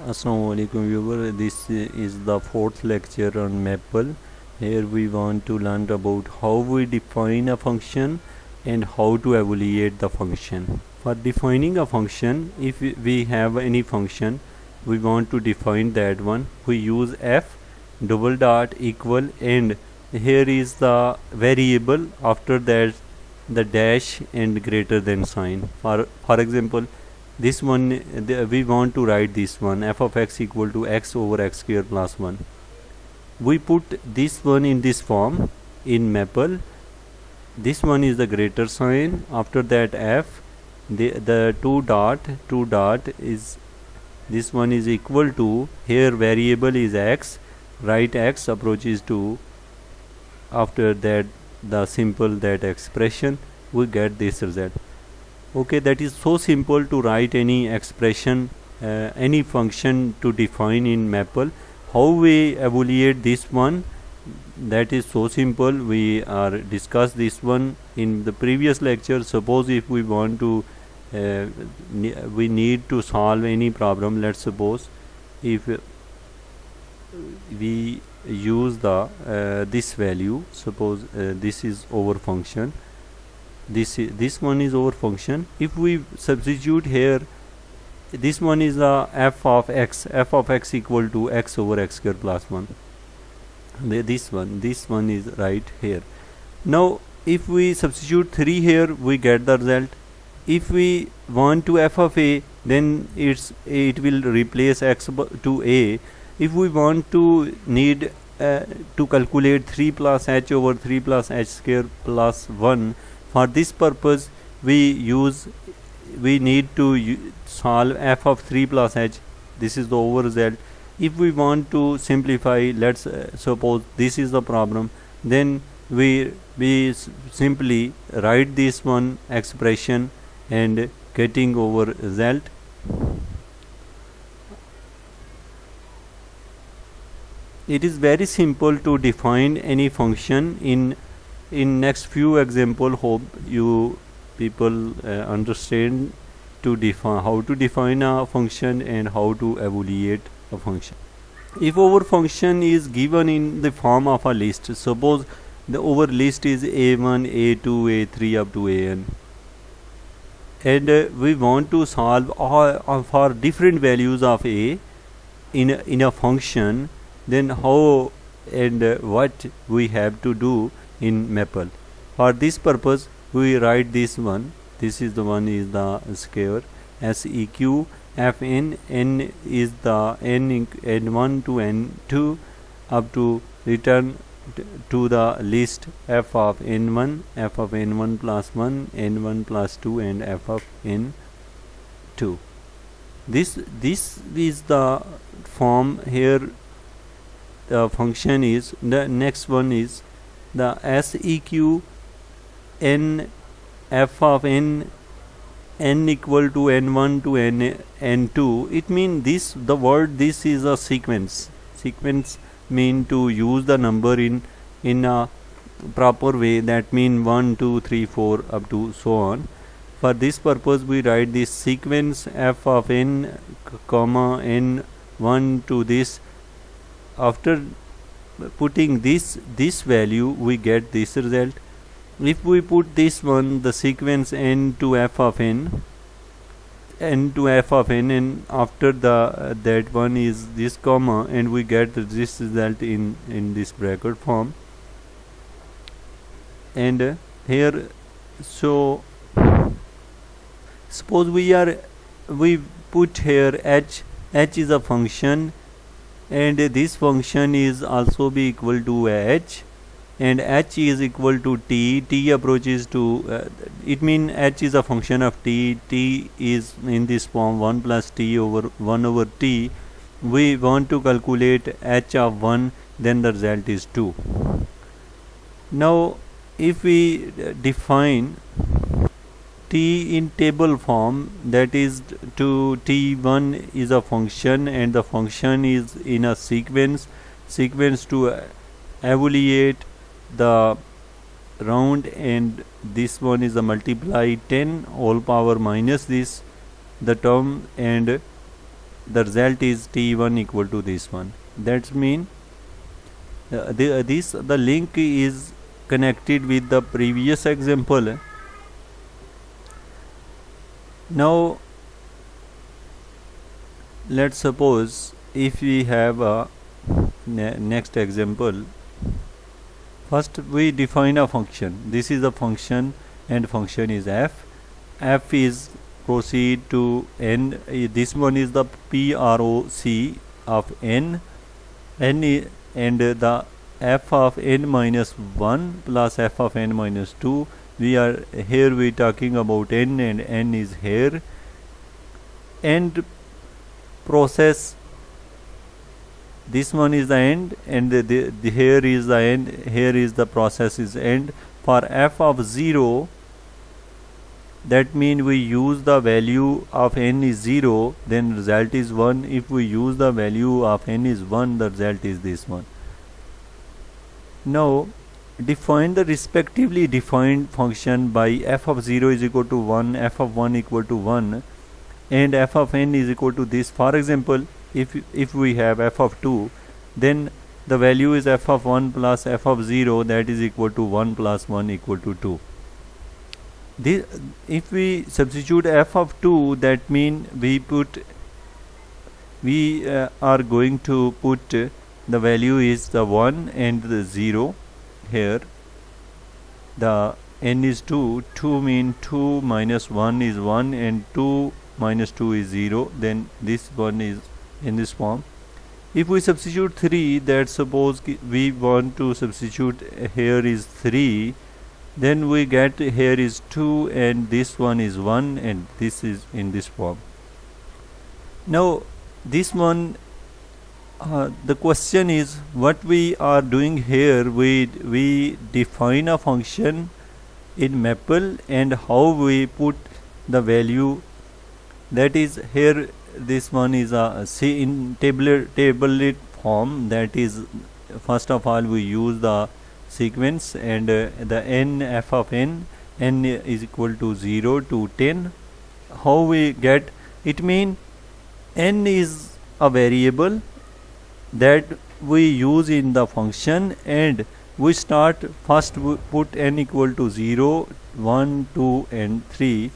Assalamu alaikum viewer, this is the fourth lecture on Maple. Here we want to learn about how we define a function and how to evaluate the function. For defining a function, if we have any function, we want to define that one. We use f double dot equal, and here is the variable, after that the dash and greater than sign. For example, this one we want to write this one f of x equal to x over x square plus 1. We put this one in this form in Maple. This one is the greater sign, after that f, the two dot is, this one is equal to, here variable is x, write x approaches to, after that the simple that expression, we get this result. Okay, that is so simple to write any expression, any function to define in Maple. How we evaluate this one, that is so simple. We are discussed this one in the previous lecture. Suppose if we want to we need to solve any problem, let's suppose if we use the this value, suppose this is our function, this one is our function. If we substitute here, this one is the f of x equal to x over x square plus 1. This one is right here. Now if we substitute 3 here, we get the result. If we want to f of a, then it will replace x to a. If we want to need to calculate 3 plus h over 3 plus h square plus 1, for this purpose we need to solve f of 3 plus h. This is the over result. If we want to simplify, let's suppose this is the problem, then we simply write this one expression and getting over result. It is very simple to define any function. In next few example, hope you people understand to define how to define a function and how to evaluate a function. If our function is given in the form of a list, suppose our list is a1, a2, a3 up to an, and we want to solve all for different values of a in a function, then how and what we have to do in Maple. For this purpose, we write this one. This is the one is the square seq fn, n is the n1 to n2 up to return to the list f of n1 plus 1, n1 plus 2, and f of n2. This is the form. Here the function is, the next one is the seq n f of n equal to n1 to n2. It means this, the word this is a sequence. Sequence mean to use the number in a proper way. That mean 1 2 3 4 up to so on. For this purpose, we write this sequence f of n comma n1 to this. After putting this value, we get this result. If we put this one, the sequence n to f of n, and after the that one is this comma, and we get this result in this bracket form. And here, so suppose we put here h is a function, and this function is also be equal to h, and h is equal to t approaches to it mean h is a function of t is in this form 1 plus t over 1 over t. We want to calculate h of 1, then the result is 2. Now if we define t in table form, that is to t1 is a function, and the function is in a sequence to evaluate the round, and this one is a multiply 10 all power minus this the term, and the result is t1 equal to this one. That means the link is connected with the previous example. Now let's suppose if we have a next example. First we define a function. This is a function and function is f. F is proceed to n. This one is the PROC of n. And the f of n minus 1 plus f of n minus 2. We talking about n, and n is here. End process, this one is the end, and here is the end, here is the process is end. For f of 0, that means we use the value of n is 0, then result is 1. If we use the value of n is 1, the result is this one. Now define the respectively defined function by f of 0 is equal to 1, f of 1 equal to 1, and f of n is equal to this. For example, if we have f of 2, then the value is f of 1 plus f of 0, that is equal to 1 plus 1 equal to 2. If we substitute f of 2, that means we are going to put the value is the 1 and the 0 here. The n is 2, 2 means 2 minus 1 is 1 and 2 minus 2 is 0, then this one is in this form. If we substitute 3, that suppose we want to substitute here is 3, then we get here is 2 and this one is 1 and this is in this form. Now this one, the question is what we are doing here. We define a function in Maple and how we put the value. That is here, this one is a in tablet form. That is, first of all we use the sequence and the n, f of n is equal to 0 to 10. How we get it? Mean n is a variable that we use in the function, and we start first we put n equal to 0, 1, 2 and 3.